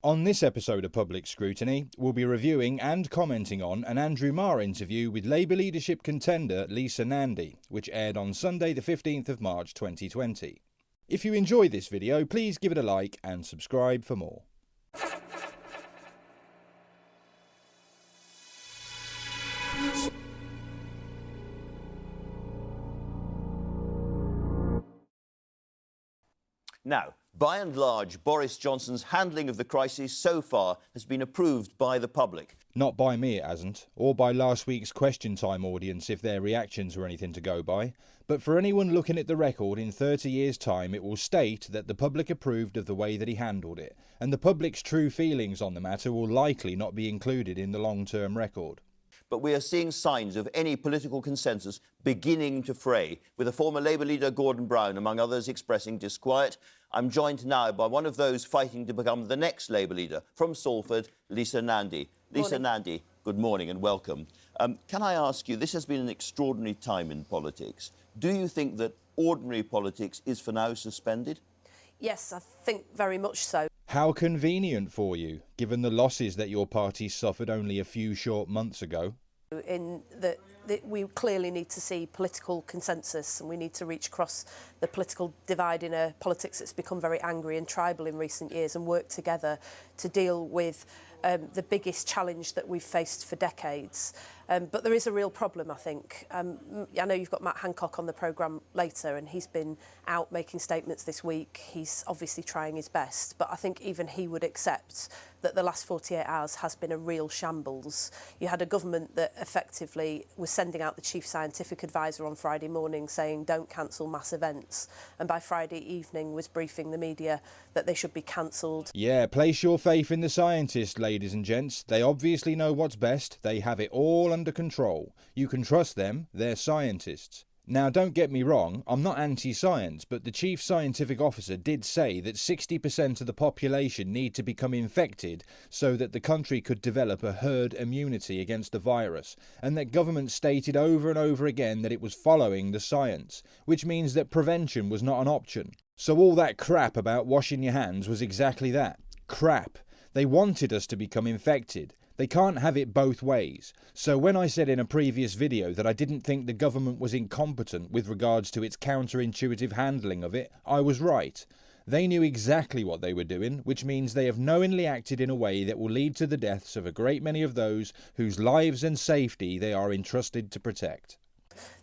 On this episode of Public Scrutiny, we'll be reviewing and commenting on an Andrew Marr interview with Labour leadership contender Lisa Nandy, which aired on Sunday the 15th of March 2020. If you enjoyed this video, please give it a like and subscribe for more. Now, by and large, Boris Johnson's handling of the crisis so far has been approved by the public. Not by me, it hasn't, or by last week's Question Time audience if their reactions were anything to go by. But for anyone looking at the record in 30 years' time, it will state that the public approved of the way that he handled it, and the public's true feelings on the matter will likely not be included in the long-term record. But we are seeing signs of any political consensus beginning to fray, with a former Labour leader, Gordon Brown, among others, expressing disquiet. I'm joined now by one of those fighting to become the next Labour leader, from Salford, Lisa Nandy. Lisa Nandy, good morning and welcome. Can I ask you, this has been an extraordinary time in politics. Do you think that ordinary politics is for now suspended? Yes, I think very much so. How convenient for you, given the losses that your party suffered only a few short months ago. In that we clearly need to see political consensus, and we need to reach across the political divide in a politics that's become very angry and tribal in recent years, and work together to deal with the biggest challenge that we've faced for decades. But there is a real problem, I think. I know you've got Matt Hancock on the programme later, and he's been out making statements this week. He's obviously trying his best, but I think even he would accept that the last 48 hours has been a real shambles. You had a government that effectively was sending out the chief scientific advisor on Friday morning saying don't cancel mass events, and by Friday evening was briefing the media that they should be cancelled. Yeah, place your faith in the scientists, ladies and gents. They obviously know what's best. They have it all under control. You can trust them. They're scientists. Now, don't get me wrong, I'm not anti-science, but the chief scientific officer did say that 60% of the population need to become infected so that the country could develop a herd immunity against the virus, and that government stated over and over again that it was following the science, which means that prevention was not an option. So all that crap about washing your hands was exactly that. Crap. They wanted us to become infected. They can't have it both ways. So when I said in a previous video that I didn't think the government was incompetent with regards to its counterintuitive handling of it, I was right. They knew exactly what they were doing, which means they have knowingly acted in a way that will lead to the deaths of a great many of those whose lives and safety they are entrusted to protect.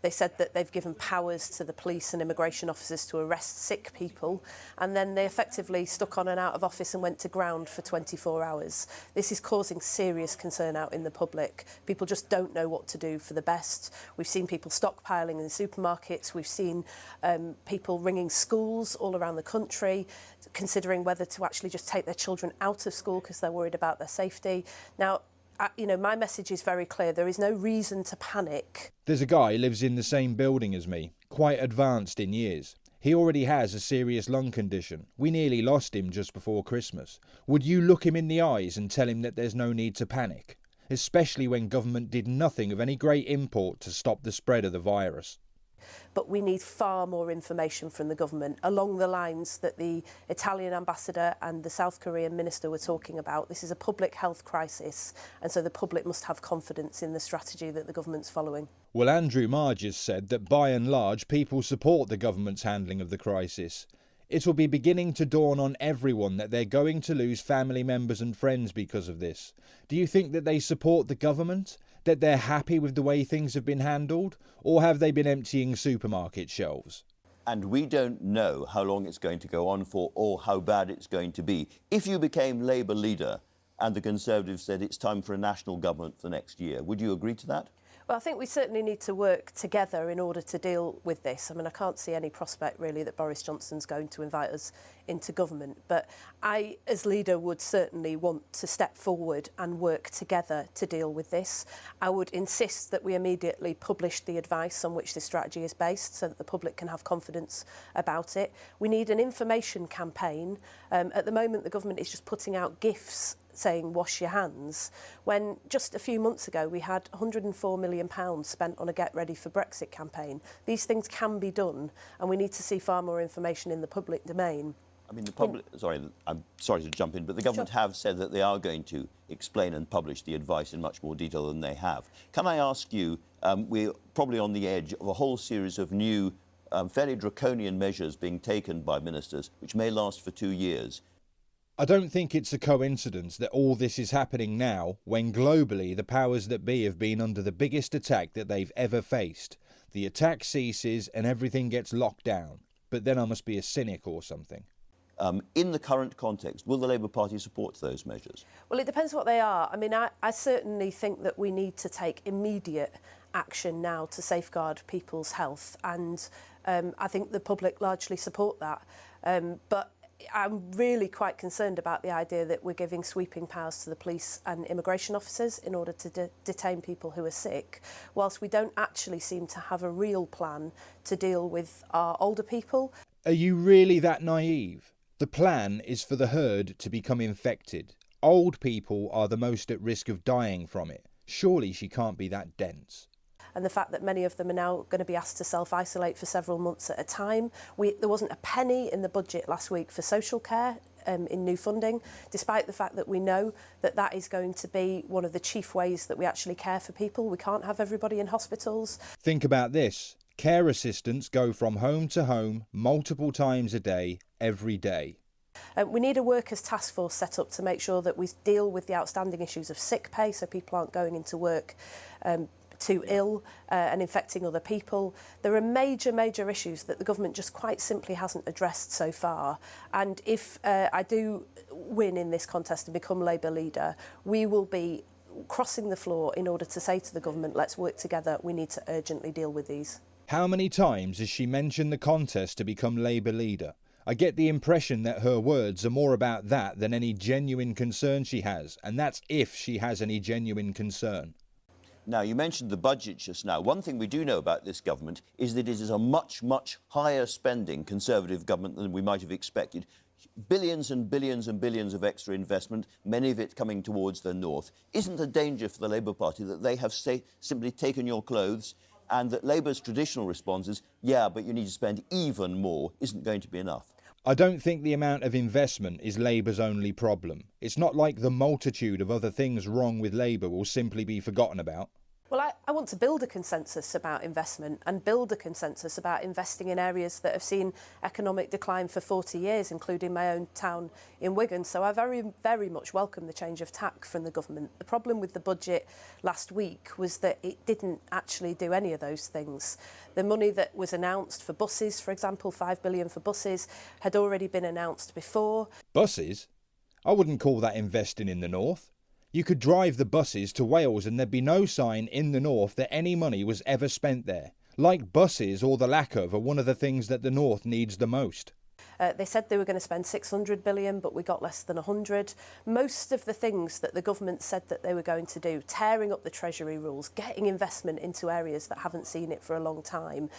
They said that they've given powers to the police and immigration officers to arrest sick people, and then they effectively stuck on and out of office and went to ground for 24 hours. This is causing serious concern out in the public. People just don't know what to do for the best. We've seen people stockpiling in supermarkets. We've seen people ringing schools all around the country, considering whether to actually just take their children out of school because they're worried about their safety. Now, my message is very clear. There is no reason to panic. There's a guy who lives in the same building as me, quite advanced in years. He already has a serious lung condition. We nearly lost him just before Christmas. Would you look him in the eyes and tell him that there's no need to panic? Especially when government did nothing of any great import to stop the spread of the virus. But we need far more information from the government along the lines that the Italian ambassador and the South Korean minister were talking about. This is a public health crisis, and so the public must have confidence in the strategy that the government's following. Well, Andrew Marr just said that by and large people support the government's handling of the crisis. It will be beginning to dawn on everyone that they're going to lose family members and friends because of this. Do you think that they support the government? That they're happy with the way things have been handled? Or have they been emptying supermarket shelves? And we don't know how long it's going to go on for or how bad it's going to be. If you became Labour leader and the Conservatives said it's time for a national government for next year, would you agree to that? Well, I think we certainly need to work together in order to deal with this. I mean, I can't see any prospect, really, that Boris Johnson's going to invite us into government. But I, as leader, would certainly want to step forward and work together to deal with this. I would insist that we immediately publish the advice on which this strategy is based so that the public can have confidence about it. We need an information campaign. At the moment, the government is just putting out gifts saying wash your hands, when just a few months ago we had £104 million spent on a Get Ready for Brexit campaign. These things can be done, and we need to see far more information in the public domain. I mean, the public... Sorry, I'm sorry to jump in, but the government have said that they are going to explain and publish the advice in much more detail than they have. Can I ask you, we're probably on the edge of a whole series of new, fairly draconian measures being taken by ministers, which may last for 2 years. I don't think it's a coincidence that all this is happening now, when globally the powers that be have been under the biggest attack that they've ever faced. The attack ceases and everything gets locked down. But then I must be a cynic or something. In the current context, will the Labour Party support those measures? Well, it depends what they are. I mean, I certainly think that we need to take immediate action now to safeguard people's health, and I think the public largely support that. But I'm really quite concerned about the idea that we're giving sweeping powers to the police and immigration officers in order to detain people who are sick, whilst we don't actually seem to have a real plan to deal with our older people. Are you really that naive? The plan is for the herd to become infected. Old people are the most at risk of dying from it. Surely she can't be that dense. And the fact that many of them are now going to be asked to self-isolate for several months at a time. There wasn't a penny in the budget last week for social care in new funding, despite the fact that we know that that is going to be one of the chief ways that we actually care for people. We can't have everybody in hospitals. Think about this. Care assistants go from home to home multiple times a day, every day. We need a workers' task force set up to make sure that we deal with the outstanding issues of sick pay, so people aren't going into work too ill and infecting other people. There are major issues that the government just quite simply hasn't addressed so far. And if I do win in this contest and become Labour leader, we will be crossing the floor in order to say to the government, let's work together, we need to urgently deal with these. How many times has she mentioned the contest to become Labour leader? I get the impression that her words are more about that than any genuine concern she has, and that's if she has any genuine concern. Now, you mentioned the budget just now. One thing we do know about this government is that it is a much higher spending Conservative government than we might have expected. Billions and billions and billions of extra investment, many of it coming towards the north. Isn't a danger for the Labour Party that they have simply taken your clothes, and that Labour's traditional response is, yeah, but you need to spend even more, isn't going to be enough? I don't think the amount of investment is Labour's only problem. It's not like the multitude of other things wrong with Labour will simply be forgotten about. Well, I want to build a consensus about investment and build a consensus about investing in areas that have seen economic decline for 40 years, including my own town in Wigan. So I very much welcome the change of tack from the government. The problem with the budget last week was that it didn't actually do any of those things. The money that was announced for buses, for example, £5 billion for buses, had already been announced before. Buses? I wouldn't call that investing in the north. You could drive the buses to Wales and there'd be no sign in the north that any money was ever spent there. Like buses, or the lack of, are one of the things that the north needs the most. They said they were going to spend 600 billion, but we got less than 100. Most of the things that the government said that they were going to do, tearing up the Treasury rules, getting investment into areas that haven't seen it for a long time,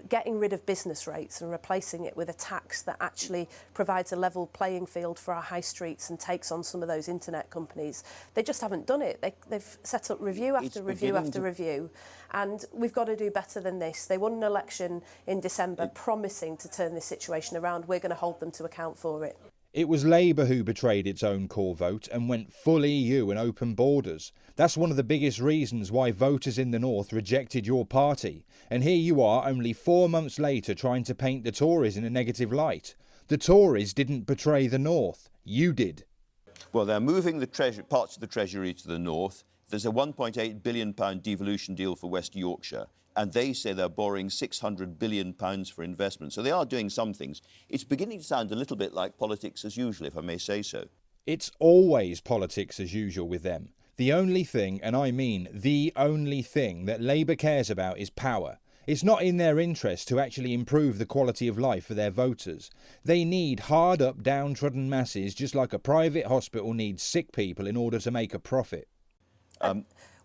getting rid of business rates and replacing it with a tax that actually provides a level playing field for our high streets and takes on some of those internet companies. They just haven't done it. They've set up review after review after review. And we've got to do better than this. They won an election in December promising to turn this situation around. We're going to hold them to account for it. It was Labour who betrayed its own core vote and went full EU and open borders. That's one of the biggest reasons why voters in the north rejected your party. And here you are only 4 months later trying to paint the Tories in a negative light. The Tories didn't betray the north. You did. Well, they're moving the parts of the Treasury to the north. There's a £1.8 billion devolution deal for West Yorkshire, and they say they're borrowing £600 billion for investment. So they are doing some things. It's beginning to sound a little bit like politics as usual, if I may say so. It's always politics as usual with them. The only thing, and I mean the only thing, that Labour cares about is power. It's not in their interest to actually improve the quality of life for their voters. They need hard-up, downtrodden masses just like a private hospital needs sick people in order to make a profit.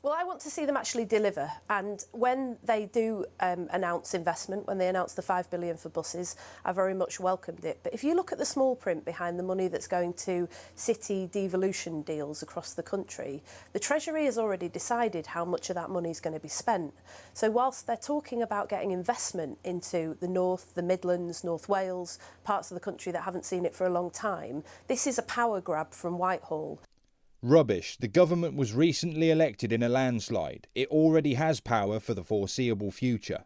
Well, I want to see them actually deliver, and when they do announce investment, when they announce the £5 billion for buses, I very much welcomed it. But if you look at the small print behind the money that's going to city devolution deals across the country, the Treasury has already decided how much of that money is going to be spent. So whilst they're talking about getting investment into the North, the Midlands, North Wales, parts of the country that haven't seen it for a long time, this is a power grab from Whitehall. Rubbish. The government was recently elected in a landslide. It already has power for the foreseeable future.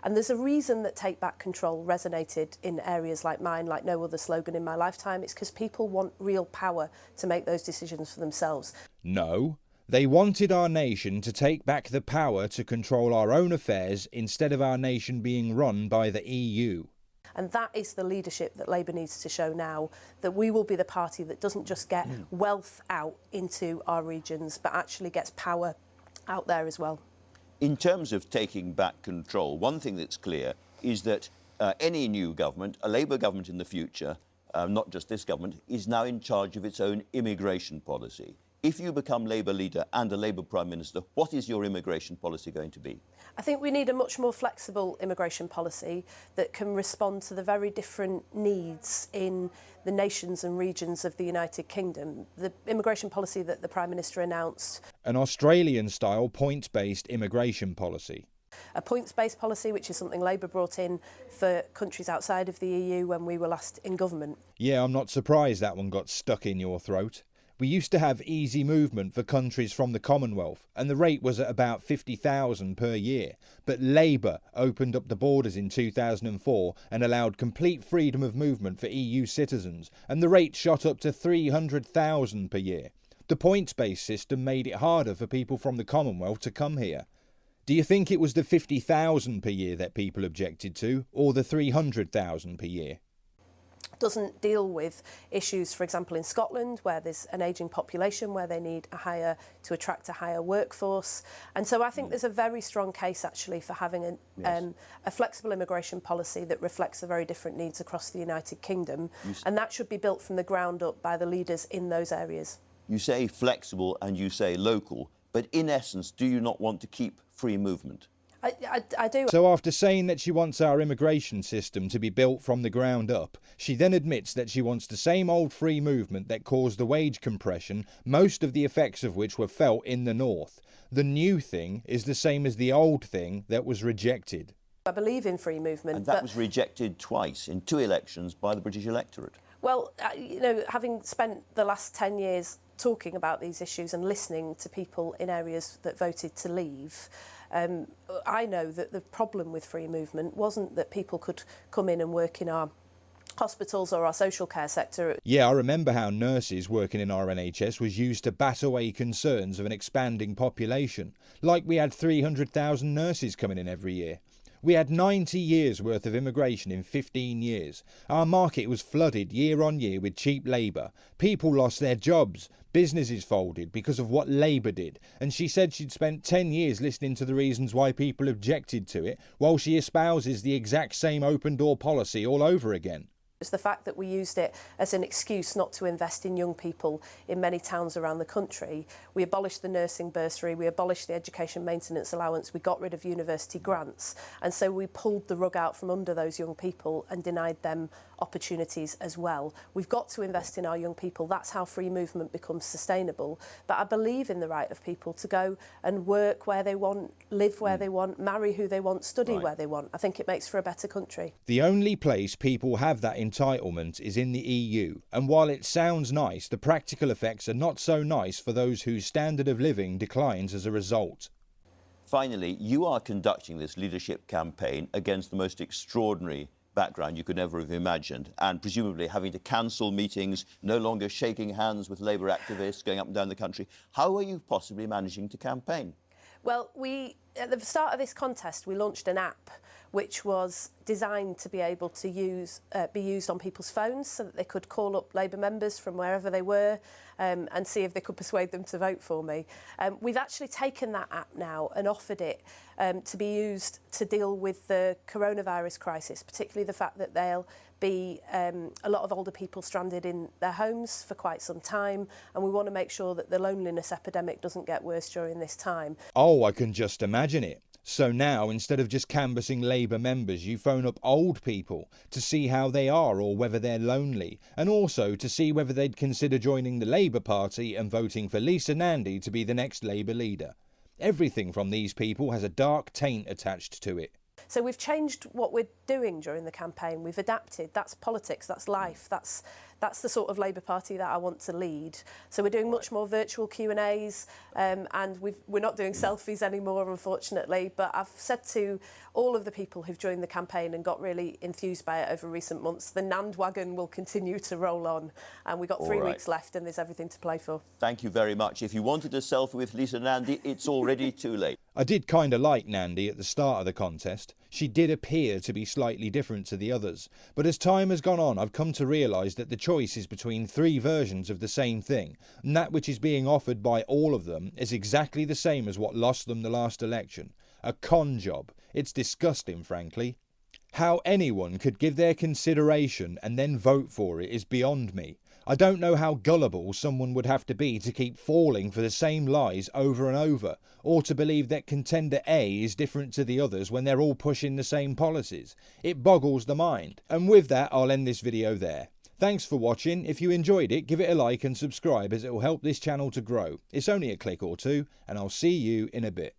And there's a reason that Take Back Control resonated in areas like mine, like no other slogan in my lifetime. It's because people want real power to make those decisions for themselves. No. They wanted our nation to take back the power to control our own affairs instead of our nation being run by the EU. And that is the leadership that Labour needs to show now, that we will be the party that doesn't just get wealth out into our regions, but actually gets power out there as well. In terms of taking back control, one thing that's clear is that any new government, a Labour government in the future, not just this government, is now in charge of its own immigration policy. If you become Labour leader and a Labour Prime Minister, what is your immigration policy going to be? I think we need a much more flexible immigration policy that can respond to the very different needs in the nations and regions of the United Kingdom. The immigration policy that the Prime Minister announced. An Australian-style points-based immigration policy. A points-based policy, which is something Labour brought in for countries outside of the EU when we were last in government. Yeah, I'm not surprised that one got stuck in your throat. We used to have easy movement for countries from the Commonwealth, and the rate was at about 50,000 per year. But Labour opened up the borders in 2004 and allowed complete freedom of movement for EU citizens, and the rate shot up to 300,000 per year. The points-based system made it harder for people from the Commonwealth to come here. Do you think it was the 50,000 per year that people objected to, or the 300,000 per year? Doesn't deal with issues, for example, in Scotland, where there's an ageing population, where they need to attract a higher workforce. And so I think there's a very strong case, actually, for having a flexible immigration policy that reflects the very different needs across the United Kingdom. And that should be built from the ground up by the leaders in those areas. You say flexible and you say local, but in essence, do you not want to keep free movement? I do. So after saying that she wants our immigration system to be built from the ground up, she then admits that she wants the same old free movement that caused the wage compression, most of the effects of which were felt in the north. The new thing is the same as the old thing that was rejected. I believe in free movement. And that was rejected twice in 2 elections by the British electorate. Well, you know, having spent the last 10 years talking about these issues and listening to people in areas that voted to leave, I know that the problem with free movement wasn't that people could come in and work in our hospitals or our social care sector. Yeah, I remember how nurses working in our NHS was used to bat away concerns of an expanding population, like we had 300,000 nurses coming in every year. We had 90 years worth of immigration in 15 years. Our market was flooded year on year with cheap labour. People lost their jobs. Businesses folded because of what Labour did. And she said she'd spent 10 years listening to the reasons why people objected to it, while she espouses the exact same open door policy all over again. It's the fact that we used it as an excuse not to invest in young people in many towns around the country. We abolished the nursing bursary, we abolished the education maintenance allowance, we got rid of university grants, and so we pulled the rug out from under those young people and denied them opportunities as well. We've got to invest in our young people. That's how free movement becomes sustainable. But I believe in the right of people to go and work where they want, live where they want, marry who they want, study where they want. I think it makes for a better country. The only place people have that entitlement is in the EU, and while it sounds nice, the practical effects are not so nice for those whose standard of living declines as a result. Finally, you are conducting this leadership campaign against the most extraordinary background you could never have imagined, and presumably having to cancel meetings, no longer shaking hands with Labour activists going up and down the country. How are you possibly managing to campaign? Well, at the start of this contest, we launched an app which was designed to be able to be used on people's phones so that they could call up Labour members from wherever they were and see if they could persuade them to vote for me. We've actually taken that app now and offered it to be used to deal with the coronavirus crisis, particularly the fact that they'll be a lot of older people stranded in their homes for quite some time, and we want to make sure that the loneliness epidemic doesn't get worse during this time. Oh, I can just imagine it. So now, instead of just canvassing Labour members, you phone up old people to see how they are or whether they're lonely, and also to see whether they'd consider joining the Labour Party and voting for Lisa Nandy to be the next Labour leader. Everything from these people has a dark taint attached to it. So we've changed what we're doing during the campaign. We've adapted. That's politics, that's life, that's the sort of Labour Party that I want to lead. So we're doing much more virtual Q&As, and we're not doing selfies anymore, unfortunately. But I've said to all of the people who've joined the campaign and got really enthused by it over recent months, the Nand wagon will continue to roll on. And we've got 3 weeks left and there's everything to play for. Thank you very much. If you wanted a selfie with Lisa Nandy, it's already too late. I did kind of like Nandy at the start of the contest. She did appear to be slightly different to the others. But as time has gone on, I've come to realise that the choice is between 3 versions of the same thing, and that which is being offered by all of them is exactly the same as what lost them the last election. A con job. It's disgusting, frankly. How anyone could give their consideration and then vote for it is beyond me. I don't know how gullible someone would have to be to keep falling for the same lies over and over, or to believe that contender A is different to the others when they're all pushing the same policies. It boggles the mind. And with that, I'll end this video there. Thanks for watching. If you enjoyed it, give it a like and subscribe, as it will help this channel to grow. It's only a click or two, and I'll see you in a bit.